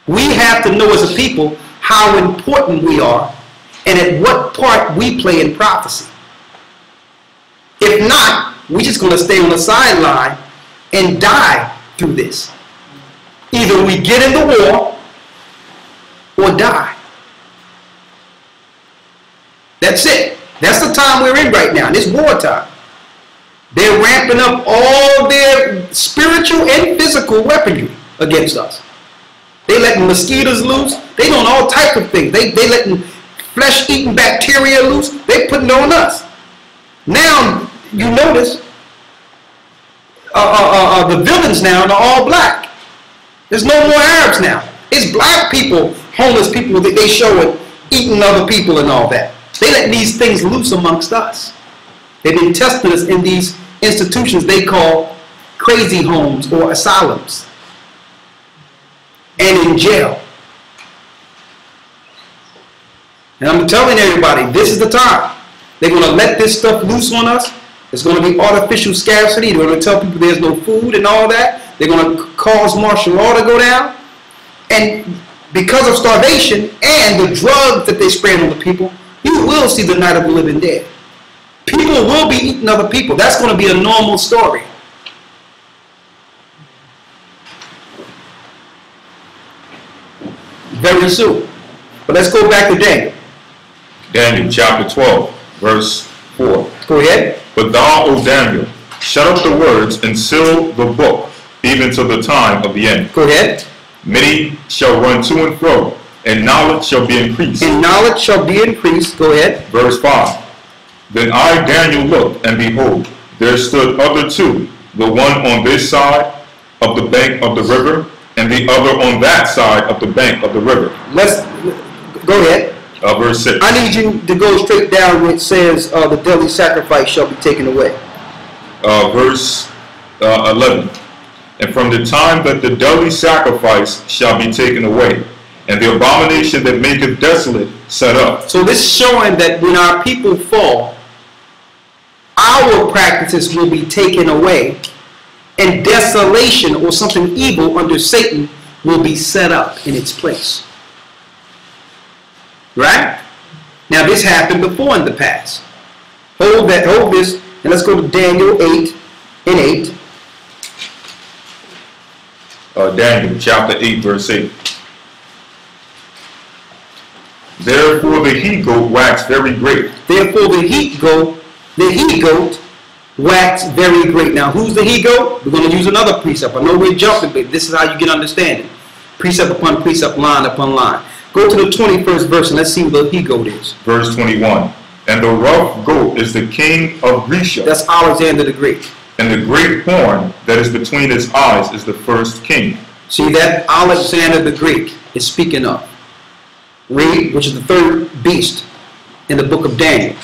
We have to know as a people how important we are and at what part we play in prophecy. If not, we're just going to stay on the sideline and die through this. Either we get in the war or die. That's it. That's the time we're in right now. It's wartime. They're ramping up all their spiritual and physical weaponry against us. They letting mosquitoes loose. They doing all type of things. They letting flesh-eating bacteria loose. They putting it on us. Now, you notice the villains now are all black. There's no more Arabs now. It's black people, homeless people that they show it, eating other people and all that. They let these things loose amongst us. They've been testing us in these institutions they call crazy homes or asylums. And in jail. And I'm telling everybody, this is the time. They're going to let this stuff loose on us. It's going to be artificial scarcity. They're going to tell people there's no food and all that. They're going to cause martial law to go down. And because of starvation and the drugs that they spraying on the people, you will see the night of the living dead. People will be eating other people. That's going to be a normal story. Very soon. But let's go back to Daniel. Daniel chapter 12, verse 4. Go ahead. But thou, O Daniel, shut up the words and seal the book, even to the time of the end. Go ahead. Many shall run to and fro, and knowledge shall be increased. And knowledge shall be increased. Go ahead. Verse 5. Then I, Daniel, looked, and behold, there stood other two, the one on this side of the bank of the river, and the other on that side of the bank of the river. Let's go ahead. Verse 6. I need you to go straight down where it says the daily sacrifice shall be taken away. Verse 11. And from the time that the daily sacrifice shall be taken away, and the abomination that maketh desolate set up. So this is showing that when our people fall, our practices will be taken away, and desolation or something evil under Satan will be set up in its place. Right? Now this happened before in the past. Hold this, and let's go to Daniel 8 and 8. Daniel chapter 8, verse 8. Therefore the he-goat waxed very great. Therefore the he-goat waxed very great. Now who's the he-goat? We're going to use another precept. I know we're jumping, but this is how you get understanding. Precept upon precept, line upon line. Go to the 21st verse and let's see what the he-goat is. Verse 21. And the rough goat is the king of Grecia. That's Alexander the Greek. And the great horn that is between his eyes is the first king. See that Alexander the Greek is speaking of. Read, which is the third beast in the book of Daniel.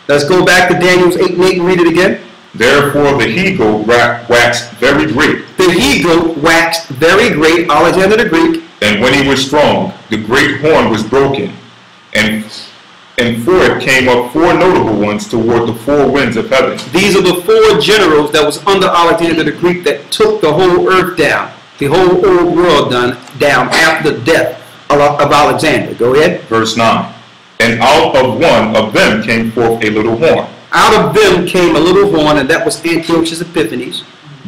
Let's go back to Daniel's 8 and 8 and read it again. Therefore the he-goat waxed very great. The he-goat waxed very great, Alexander the Greek. And when he was strong, the great horn was broken. And for it came up four notable ones toward the four winds of heaven. These are the four generals that was under Alexander the Greek that took the whole earth down, the whole old world down after the death of Alexander. Go ahead. Verse 9. And out of one of them came forth a little horn. Out of them came a little horn, and that was Antiochus Epiphanes.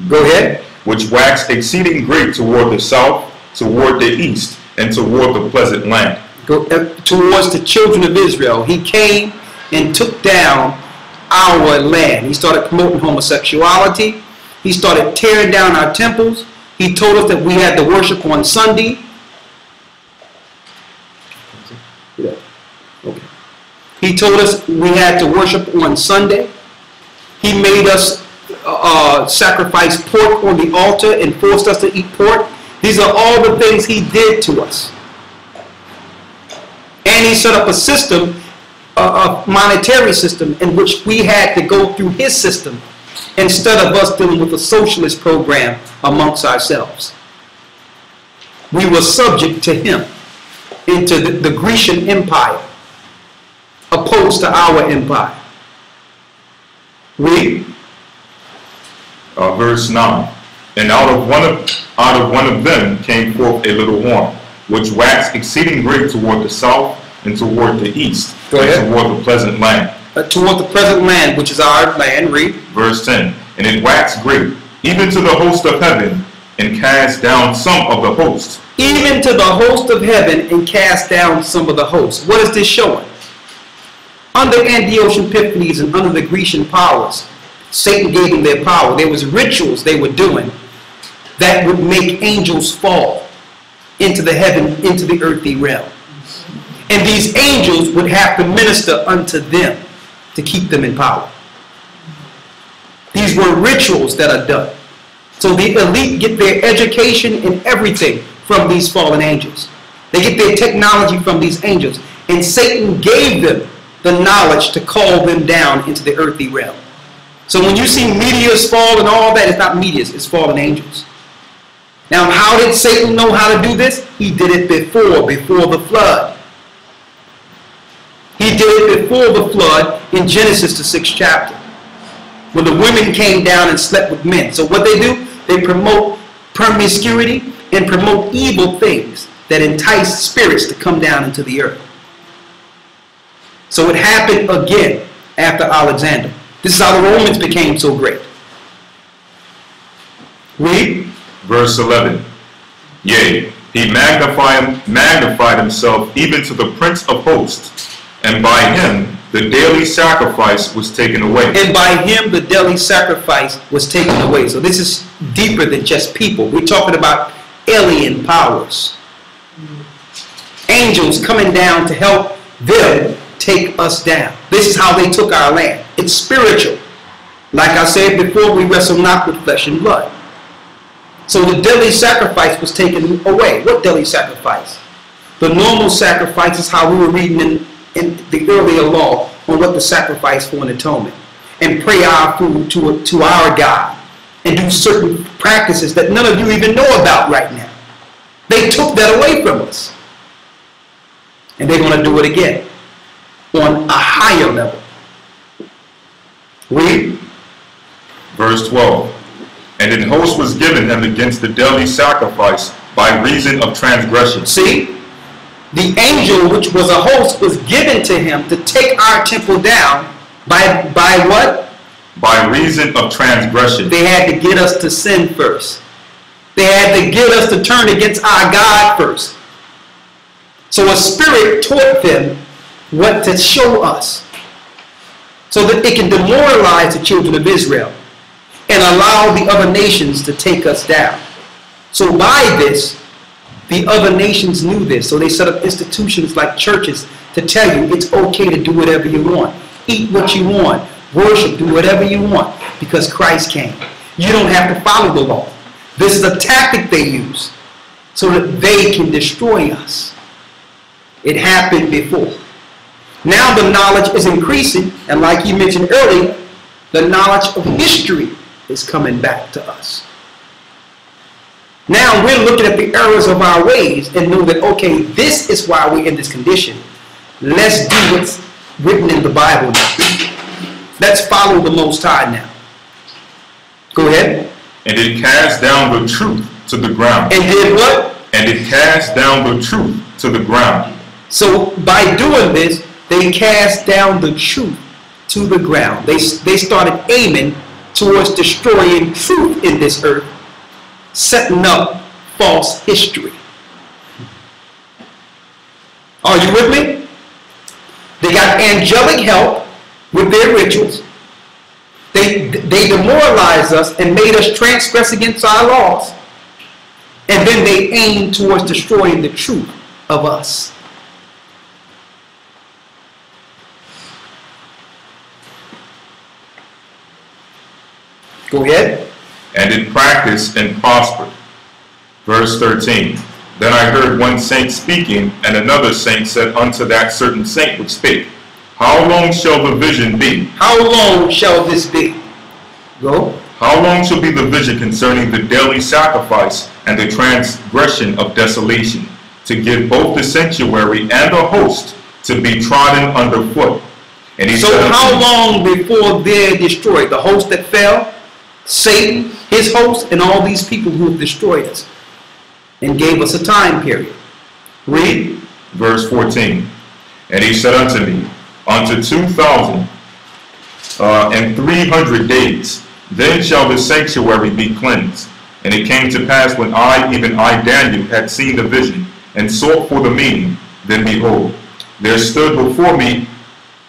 Go ahead. Which waxed exceeding great toward the south, toward the east, and toward the pleasant land. Towards the children of Israel. He came and took down our land. He started promoting homosexuality. He started tearing down our temples. He told us that we had to worship on Sunday. Okay. He told us we had to worship on Sunday. He made us sacrifice pork on the altar and forced us to eat pork. These are all the things he did to us. And he set up a system, a monetary system, in which we had to go through his system instead of us dealing with a socialist program amongst ourselves. We were subject to him, into the Grecian Empire, opposed to our empire. Read. Verse 9. And out of one of them came forth a little horn, which waxed exceeding great toward the south and toward the east, and toward the pleasant land. Toward the present land, which is our land. Read. Verse 10. And it waxed great, even to the host of heaven, and cast down some of the host. Even to the host of heaven, and cast down some of the hosts. What is this showing? Under Antiochus Epiphanes and under the Grecian powers, Satan gave them their power. There was rituals they were doing that would make angels fall into the heaven, into the earthly realm. And these angels would have to minister unto them to keep them in power. These were rituals that are done. So the elite get their education and everything from these fallen angels. They get their technology from these angels. And Satan gave them the knowledge to call them down into the earthly realm. So when you see meteors fall and all that, it's not meteors, it's fallen angels. Now, how did Satan know how to do this? He did it before the flood. He did it before the flood in Genesis, the 6th chapter, when the women came down and slept with men. So what they do, they promote promiscuity and promote evil things that entice spirits to come down into the earth. So it happened again after Alexander. This is how the Romans became so great. Read. Verse 11. Yea, he magnified himself even to the Prince of Hosts, and by him the daily sacrifice was taken away. And by him the daily sacrifice was taken away. So this is deeper than just people. We're talking about alien powers. Angels coming down to help them take us down. This is how they took our land. It's spiritual. Like I said before, we wrestle not with flesh and blood. So the daily sacrifice was taken away. What daily sacrifice? The normal sacrifice is how we were reading in the earlier law on what to sacrifice for an atonement. And pray our food to our God. And do certain practices that none of you even know about right now. They took that away from us. And they're going to do it again on a higher level. Read. Verse 12. And an host was given him against the daily sacrifice by reason of transgression. See? The angel, which was a host, was given to him to take our temple down by what? By reason of transgression. They had to get us to sin first. They had to get us to turn against our God first. So a spirit taught them what to show us, so that it can demoralize the children of Israel and allow the other nations to take us down. So by this, the other nations knew this. So they set up institutions like churches to tell you it's okay to do whatever you want. Eat what you want. Worship, do whatever you want, because Christ came. You don't have to follow the law. This is a tactic they use so that they can destroy us. It happened before. Now the knowledge is increasing, and like you mentioned earlier, the knowledge of history is coming back to us. Now we're looking at the errors of our ways and know that, okay, this is why we're in this condition. Let's do what's written in the Bible now. Let's follow the Most High now. Go ahead. And it cast down the truth to the ground. And did what? And it cast down the truth to the ground. So by doing this, they cast down the truth to the ground. They started aiming towards destroying truth in this earth, setting up false history. Are you with me? They got angelic help with their rituals. They demoralized us and made us transgress against our laws. And then they aimed towards destroying the truth of us. Go ahead. And it practiced and prospered. Verse 13. Then I heard one saint speaking, and another saint said unto that certain saint which spake, How long shall the vision be? How long shall this be? Go. How long shall be the vision concerning the daily sacrifice and the transgression of desolation, to give both the sanctuary and the host to be trodden underfoot? And he so said, how long before they're destroyed? The host that fell, Satan, his host, and all these people who have destroyed us and gave us a time period. Read. Verse 14. And he said unto me, unto 2,300 days, then shall the sanctuary be cleansed. And it came to pass when I, even I, Daniel, had seen the vision, and sought for the meaning, then behold, there stood before me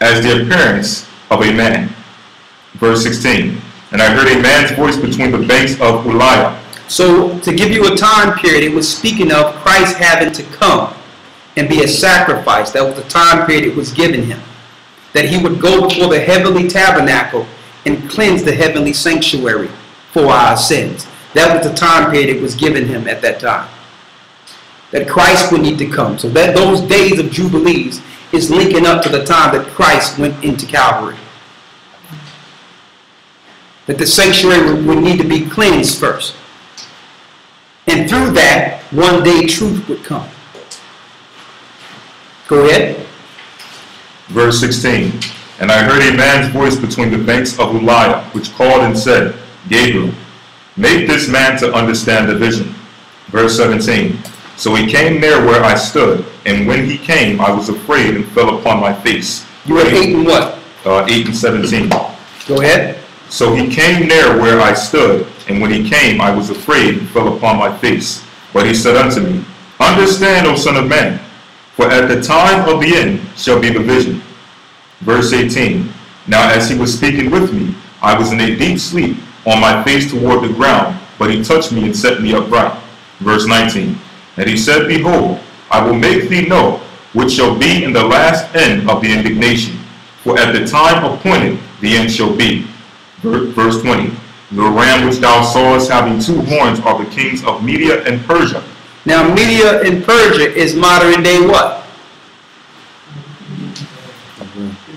as the appearance of a man. Verse 16. And I heard a man's voice between the banks of Uliah. So, to give you a time period, it was speaking of Christ having to come and be a sacrifice. That was the time period it was given him. That he would go before the heavenly tabernacle and cleanse the heavenly sanctuary for our sins. That was the time period it was given him at that time. That Christ would need to come. So that those days of Jubilees is linking up to the time that Christ went into Calvary. That the sanctuary would need to be cleansed first. And through that, one day truth would come. Go ahead. Verse 16. And I heard a man's voice between the banks of Uliah, which called and said, Gabriel, make this man to understand the vision. Verse 17. So he came near where I stood, and when he came, I was afraid and fell upon my face. You were 8 and what? 8 and 17. Go ahead. So he came near where I stood, and when he came, I was afraid and fell upon my face. But he said unto me, understand, O son of man, for at the time of the end shall be the vision. Verse 18. Now as he was speaking with me, I was in a deep sleep, on my face toward the ground, but he touched me and set me upright. Verse 19. And he said, behold, I will make thee know which shall be in the last end of the indignation, for at the time appointed the end shall be. Verse 20. The ram which thou sawest having 2 horns are the kings of Media and Persia. Now Media and Persia is modern day what?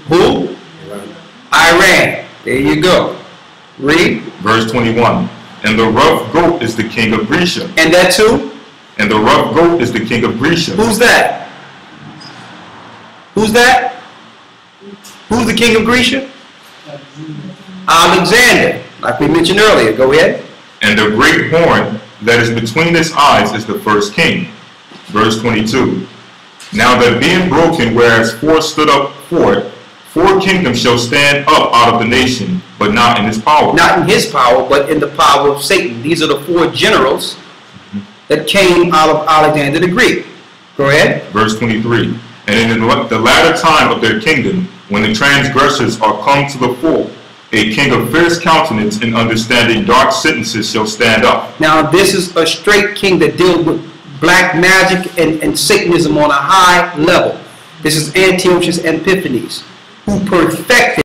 Who? Iran. There you go. Read. Verse 21. And the rough goat is the king of Grecia. And that's who? And the rough goat is the king of Grecia. Who's that? Who's that? Who's the king of Grecia? Alexander, like we mentioned earlier. Go ahead. And the great horn that is between his eyes is the first king. Verse 22. Now that being broken, whereas 4 stood up for it, 4 kingdoms shall stand up out of the nation, but not in his power. Not in his power, but in the power of Satan. These are the 4 generals that came out of Alexander the Greek. Go ahead. Verse 23. And in the latter time of their kingdom, when the transgressors are come to the full, a king of fierce countenance and understanding dark sentences shall stand up. Now this is a straight king that deals with black magic and Satanism on a high level. This is Antiochus Epiphanes, who perfected